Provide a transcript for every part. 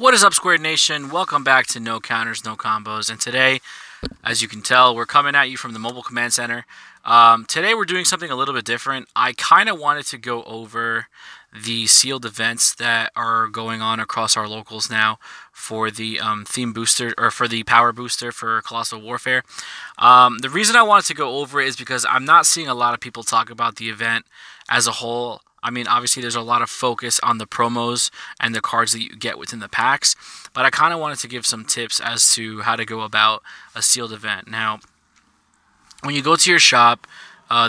What is up, Squared Nation? Welcome back to No Counters, No Combos. And today, as you can tell, we're coming at you from the Mobile Command Center. Today we're doing something a little bit different. I kind of wanted to go over the sealed events that are going on across our locals now for the theme booster, or for the power booster for Colossal Warfare. The reason I wanted to go over it is because I'm not seeing a lot of people talk about the event as a whole. I mean, obviously there's a lot of focus on the promos and the cards that you get within the packs, but I kind of wanted to give some tips as to how to go about a sealed event. Now, when you go to your shop,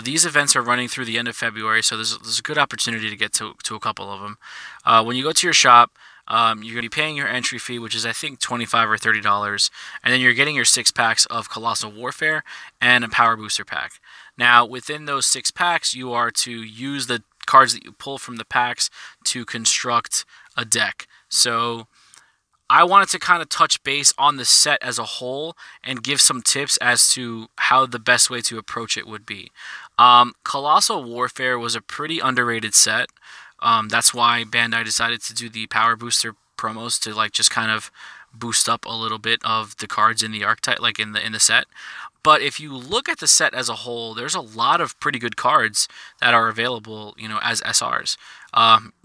these events are running through the end of February, so there's a good opportunity to get to a couple of them. When you go to your shop, you're going to be paying your entry fee, which is I think $25 or $30, and then you're getting your 6 packs of Colossal Warfare and a Power Booster pack. Now, within those 6 packs, you are to use the cards that you pull from the packs to construct a deck. So I wanted to kind of touch base on the set as a whole and give some tips as to how the best way to approach it would be. Colossal Warfare was a pretty underrated set. That's why Bandai decided to do the Power Booster promos to like just kind of boost up a little bit of the cards in the archetype, like in the set. But if you look at the set as a whole, there's a lot of pretty good cards that are available, you know, as SRs.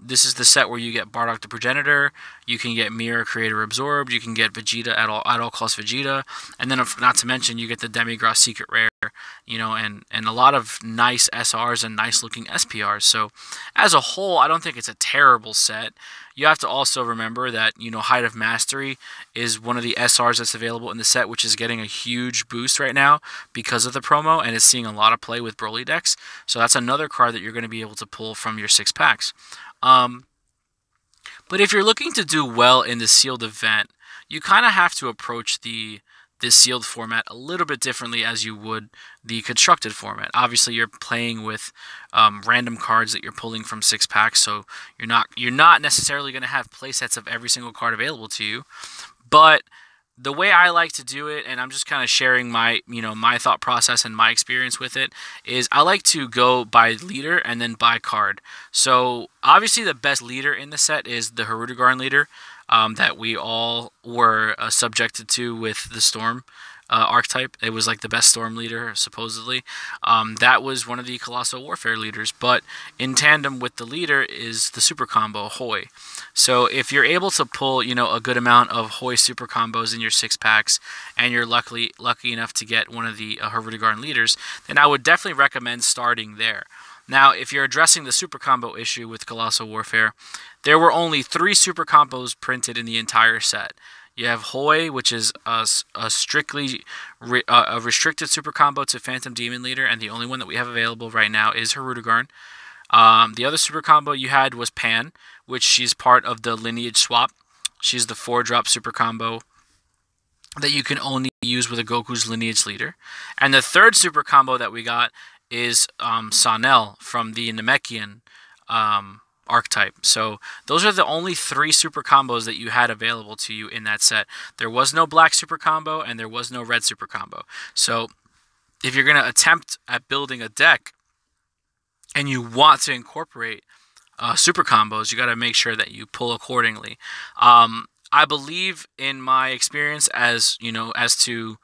This is the set where you get Bardock the Progenitor, you can get Mirror Creator Absorbed, you can get Vegeta at all cost Vegeta, and then not to mention you get the Demigrass Secret Rare, you know, and a lot of nice SRs and nice looking SPRs. So as a whole, I don't think it's a terrible set. You have to also remember that, you know, Height of Mastery is one of the SRs that's available in the set, which is getting a huge boost right now because of the promo, and it's seeing a lot of play with Broly decks. So that's another card that you're going to be able to pull from your 6 packs. But if you're looking to do well in the sealed event, you kind of have to approach this sealed format a little bit differently as you would the constructed format. Obviously, you're playing with random cards that you're pulling from 6 packs, so you're not necessarily going to have playsets of every single card available to you. But the way I like to do it, and I'm just kind of sharing my thought process and my experience with it, is I like to go by leader and then by card. So obviously the best leader in the set is the Hirudegarn leader that we all were subjected to with the Storm archetype. It was like the best Storm leader, supposedly. That was one of the Colossal Warfare leaders, but in tandem with the leader is the super combo, Hoi. So if you're able to pull, you know, a good amount of Hoi super combos in your 6 packs, and you're lucky enough to get one of the Hirudegarn leaders, then I would definitely recommend starting there. Now, if you're addressing the super combo issue with Colossal Warfare, there were only 3 super combos printed in the entire set. You have Hoi, which is a strictly a restricted super combo to Phantom Demon Leader, and the only one that we have available right now is Hirudegarn. The other super combo you had was Pan, which she's part of the Lineage Swap. She's the 4-drop super combo that you can only use with a Goku's Lineage Leader. And the third super combo that we got is Sanel from the Namekian archetype. So those are the only 3 super combos that you had available to you in that set. There was no black super combo and there was no red super combo. So if you're going to attempt at building a deck and you want to incorporate super combos, you got to make sure that you pull accordingly. I believe in my experience, as you know, as to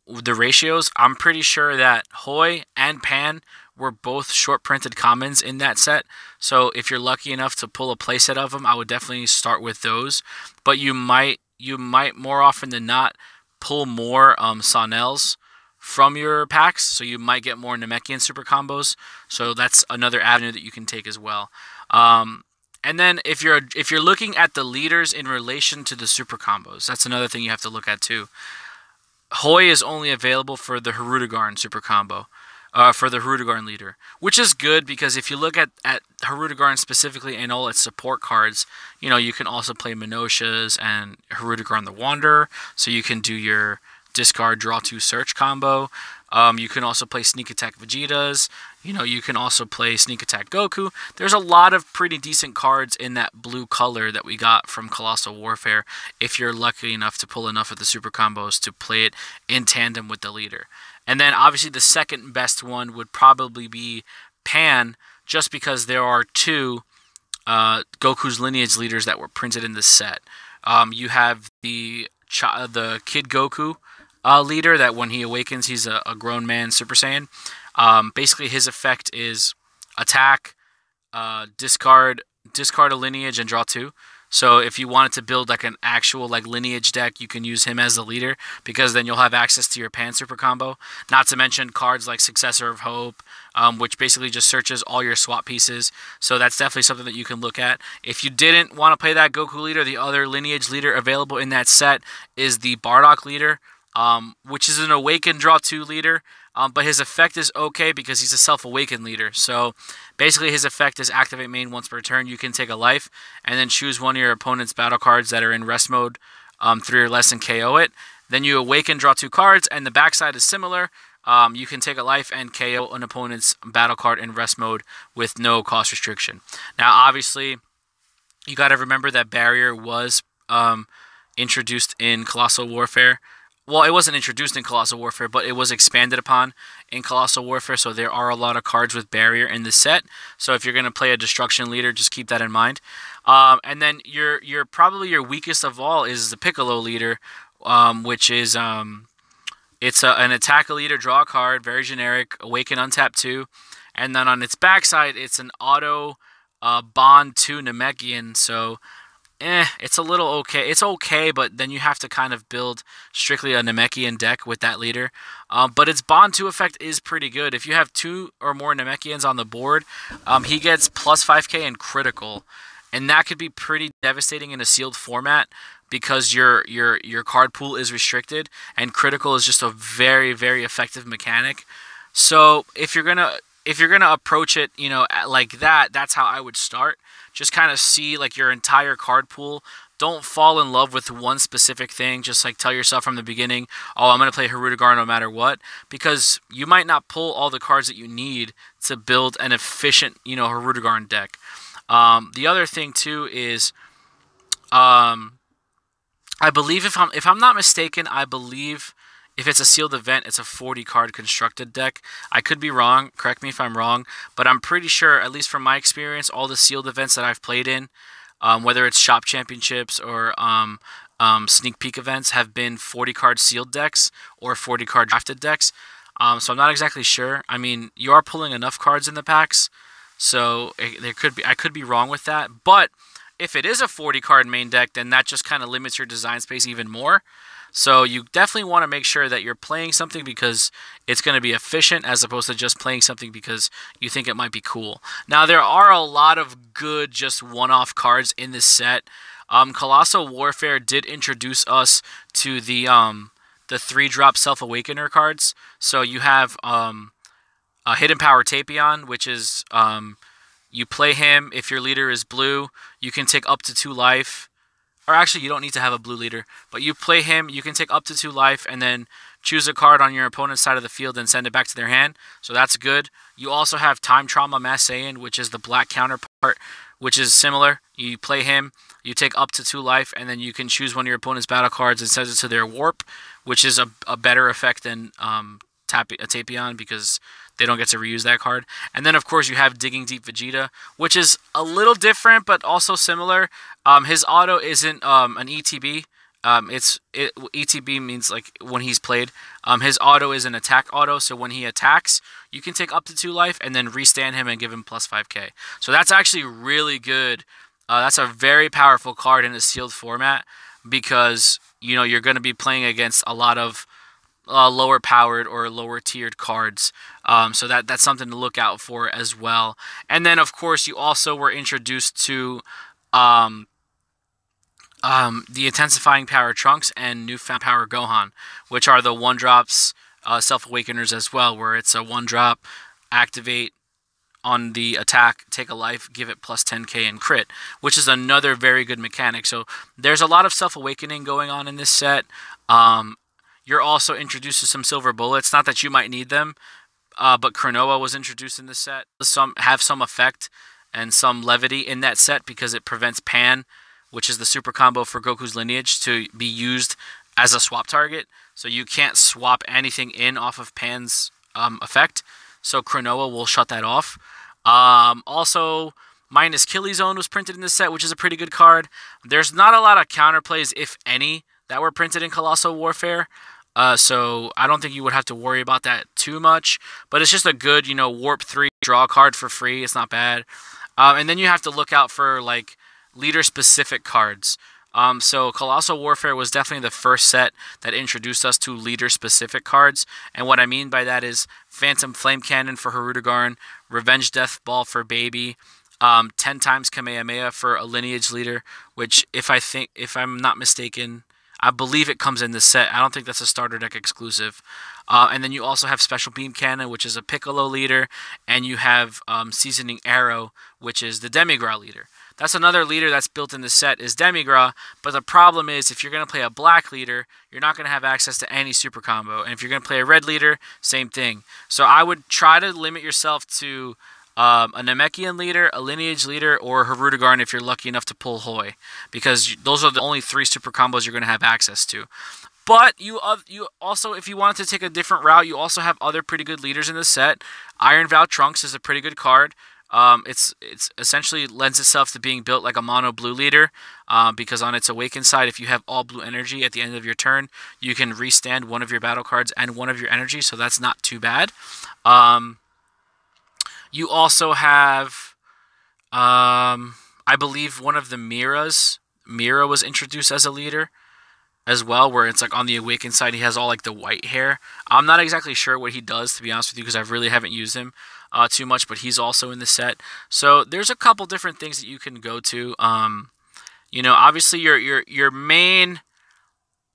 the ratios, I'm pretty sure that Hoi and Pan were both short printed commons in that set. So if you're lucky enough to pull a playset of them, I would definitely start with those. But you might more often than not pull more Sanels from your packs, so you might get more Namekian super combos. So that's another avenue that you can take as well. And then if you're looking at the leaders in relation to the super combos, that's another thing you have to look at too. Hoi is only available for the Hirudegarn super combo, for the Hirudegarn leader, which is good because if you look at Hirudegarn specifically and all its support cards, you know, you can also play Minoshas and Hirudegarn the Wanderer, so you can do your discard, draw 2, search combo. You can also play Sneak Attack Vegetas. You know, you can also play Sneak Attack Goku. There's a lot of pretty decent cards in that blue color that we got from Colossal Warfare if you're lucky enough to pull enough of the super combos to play it in tandem with the leader. And then obviously the second best one would probably be Pan, just because there are 2 Goku's Lineage leaders that were printed in the set. You have the Kid Goku leader that when he awakens, he's a grown man Super Saiyan. Basically, his effect is attack, discard a lineage, and draw two. So if you wanted to build like an actual like lineage deck, you can use him as the leader because then you'll have access to your Pan Super combo. Not to mention cards like Successor of Hope, which basically just searches all your swap pieces. So that's definitely something that you can look at. If you didn't want to play that Goku leader, the other lineage leader available in that set is the Bardock leader, which is an Awaken Draw 2 leader. But his effect is okay because he's a self-awakened leader. So basically his effect is activate main once per turn. You can take a life and then choose one of your opponent's battle cards that are in rest mode 3 or less and KO it. Then you awaken, draw 2 cards, and the backside is similar. You can take a life and KO an opponent's battle card in rest mode with no cost restriction. Now obviously you got to remember that Barrier was introduced in Colossal Warfare. Well, it wasn't introduced in Colossal Warfare, but it was expanded upon in Colossal Warfare, so there are a lot of cards with Barrier in the set. So if you're going to play a Destruction leader, just keep that in mind. And then your probably your weakest of all is the Piccolo leader, which is it's an attack a leader, draw a card, very generic, awaken, untap 2. And then on its backside, it's an auto bond 2 Namekian, so it's a little okay. It's okay, but then you have to kind of build strictly a Namekian deck with that leader. But its Bond 2 effect is pretty good. If you have 2 or more Namekians on the board, he gets plus 5k and critical. And that could be pretty devastating in a sealed format because your card pool is restricted, and critical is just a very, very effective mechanic. So if you're gonna approach it, you know, like that, that's how I would start. Just kind of see like your entire card pool. Don't fall in love with one specific thing. Just like tell yourself from the beginning, oh, I'm going to play Hirudegar no matter what. Because you might not pull all the cards that you need to build an efficient, you know, Hirudegar deck. The other thing too is, I believe if I'm not mistaken, I believe if it's a sealed event, it's a 40-card constructed deck. I could be wrong. Correct me if I'm wrong. But I'm pretty sure, at least from my experience, all the sealed events that I've played in, whether it's shop championships or sneak peek events, have been 40-card sealed decks or 40-card drafted decks. So I'm not exactly sure. I mean, you are pulling enough cards in the packs, so I could be wrong with that. But if it is a 40-card main deck, then that just kind of limits your design space even more. So you definitely want to make sure that you're playing something because it's going to be efficient as opposed to just playing something because you think it might be cool. Now, there are a lot of good just one-off cards in this set. Colossal Warfare did introduce us to the 3-drop Self-Awakener cards. So you have a Hidden Power Tapion, which is you play him. If your leader is blue, you can take up to 2 life. Or actually, you don't need to have a blue leader, but you play him, you can take up to 2 life, and then choose a card on your opponent's side of the field and send it back to their hand. So that's good. You also have Time Trauma Mass Saiyan, which is the black counterpart, which is similar. You play him, you take up to 2 life, and then you can choose one of your opponent's battle cards and send it to their warp, which is a better effect than Tapion because they don't get to reuse that card. And then, of course, you have Digging Deep Vegeta, which is a little different but also similar. His auto isn't an ETB. ETB means like when he's played. His auto is an attack auto, so when he attacks, you can take up to 2 life and then restand him and give him plus 5k. So that's actually really good. That's a very powerful card in a sealed format because, you know, you're going to be playing against a lot of lower powered or lower tiered cards. So that's something to look out for as well. And then, of course, you also were introduced to the Intensifying Power Trunks and Newfound Power Gohan, which are the 1-drops Self-Awakeners as well, where it's a 1-drop, activate on the attack, take a life, give it plus 10k and crit, which is another very good mechanic. So there's a lot of Self-Awakening going on in this set. You're also introduced to some silver bullets. Not that you might need them, but Cronoa was introduced in this set. Some have some effect and some levity in that set because it prevents Pan, which is the super combo for Goku's lineage, to be used as a swap target. So you can't swap anything in off of Pan's effect. So Cronoa will shut that off. Also, Minus Killy Zone was printed in this set, which is a pretty good card. There's not a lot of counterplays, if any, that were printed in Colossal Warfare. So I don't think you would have to worry about that too much. But it's just a good, you know, Warp 3 draw card for free. It's not bad. And then you have to look out for, like, leader-specific cards. So Colossal Warfare was definitely the first set that introduced us to leader-specific cards. And what I mean by that is Phantom Flame Cannon for Harudegarn, Revenge Death Ball for Baby, 10 times Kamehameha for a lineage leader, which if I'm not mistaken, I believe it comes in this set. I don't think that's a starter deck exclusive. And then you also have Special Beam Cannon, which is a Piccolo leader, and you have Seasoning Arrow, which is the Demigra leader. That's another leader that's built in the set is Demigra, but the problem is if you're going to play a black leader, you're not going to have access to any super combo. And if you're going to play a red leader, same thing. So I would try to limit yourself to a Namekian leader, a lineage leader, or Harudegarn if you're lucky enough to pull Hoi, because those are the only 3 super combos you're going to have access to. But you also, if you wanted to take a different route, you also have other pretty good leaders in the set. Iron Vow Trunks is a pretty good card. It's essentially lends itself to being built like a mono blue leader, because on its awakened side, if you have all blue energy at the end of your turn, you can restand one of your battle cards and one of your energy, so that's not too bad. You also have, I believe one of the Miras. Mira was introduced as a leader as well, where it's like on the awakened side, he has all like the white hair. I'm not exactly sure what he does, to be honest with you, because I really haven't used him too much, but he's also in the set. So there's a couple different things that you can go to. You know, obviously your main,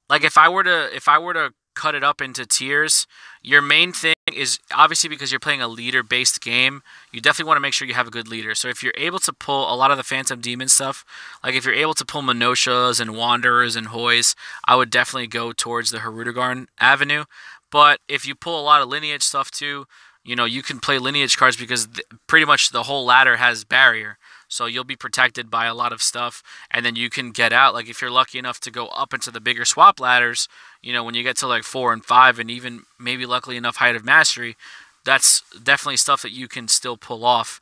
like if I were to cut it up into tiers, your main thing is obviously, because you're playing a leader-based game, you definitely want to make sure you have a good leader. So if you're able to pull a lot of the Phantom Demon stuff, like if you're able to pull Minoshas and Wanderers and Hoys, I would definitely go towards the Harudegarn avenue. But if you pull a lot of lineage stuff too, you know, you can play lineage cards because pretty much the whole ladder has barrier. So you'll be protected by a lot of stuff, and then you can get out. Like if you're lucky enough to go up into the bigger swap ladders, you know, when you get to like 4 and 5, and even maybe luckily enough Height of Mastery, that's definitely stuff that you can still pull off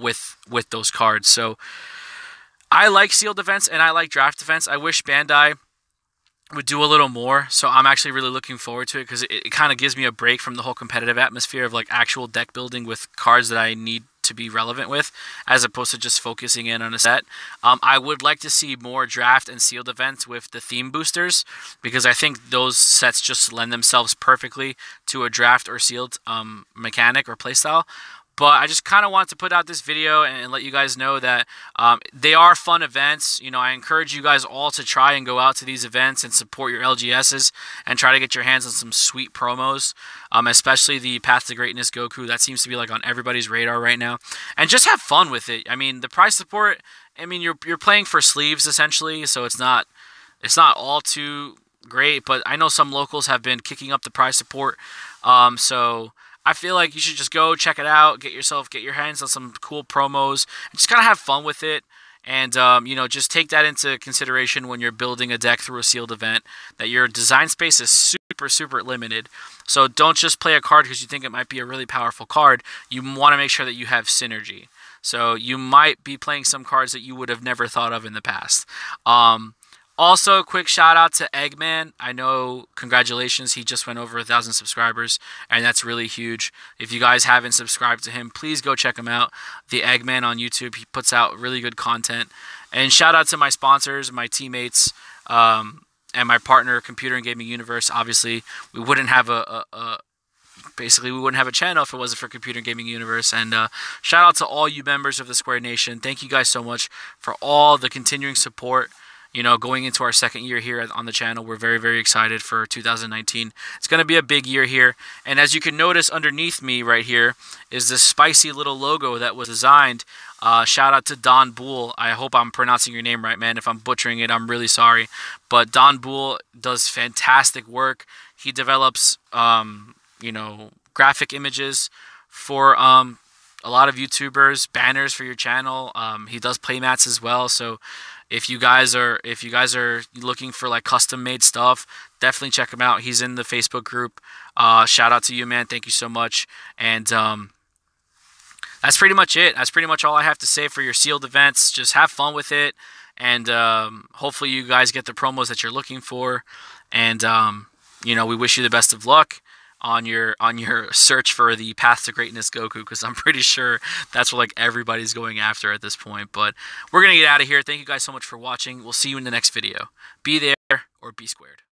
with those cards. So I like sealed events and I like draft events. I wish Bandai would do a little more, so I'm actually really looking forward to it, because it kind of gives me a break from the whole competitive atmosphere of like actual deck building with cards that I need to be relevant with, as opposed to just focusing in on a set. I would like to see more draft and sealed events with the theme boosters, because I think those sets just lend themselves perfectly to a draft or sealed mechanic or playstyle. But I just kind of want to put out this video and let you guys know that they are fun events. You know, I encourage you guys all to try and go out to these events and support your LGSs and try to get your hands on some sweet promos, especially the Path to Greatness Goku. That seems to be like on everybody's radar right now. And just have fun with it. I mean, the prize support, I mean, you're playing for sleeves essentially, so it's not all too great, but I know some locals have been kicking up the prize support. So I feel like you should just go check it out, get your hands on some cool promos, and just kind of have fun with it. And, you know, just take that into consideration when you're building a deck through a sealed event, that your design space is super, super limited. So don't just play a card because you think it might be a really powerful card. You want to make sure that you have synergy. So you might be playing some cards that you would have never thought of in the past. Also, quick shout out to Eggman. I know, congratulations, he just went over 1,000 subscribers, and that's really huge. If you guys haven't subscribed to him, please go check him out. The Eggman on YouTube, he puts out really good content. And shout out to my sponsors, my teammates, and my partner, Computer and Gaming Universe. Obviously, we wouldn't have basically we wouldn't have a channel if it wasn't for Computer and Gaming Universe. And shout out to all you members of the Square Nation. Thank you guys so much for all the continuing support. You know, going into our second year here on the channel, we're very, very excited for 2019. It's going to be a big year here. And as you can notice underneath me right here is this spicy little logo that was designed. Shout out to Don Bull. I hope I'm pronouncing your name right, man. If I'm butchering it, I'm really sorry. But Don Bull does fantastic work. He develops, you know, graphic images for a lot of YouTubers, banners for your channel. He does playmats as well. So if you guys are looking for like custom made stuff, definitely check him out. He's in the Facebook group. Shout out to you, man. Thank you so much. And that's pretty much it. That's pretty much all I have to say for your sealed events. Just have fun with it, and hopefully you guys get the promos that you're looking for. And you know, we wish you the best of luck on your search for the path to greatness Goku, because I'm pretty sure that's what like everybody's going after at this point. But we're gonna get out of here. Thank you guys so much for watching. We'll see you in the next video. Be there or be squared.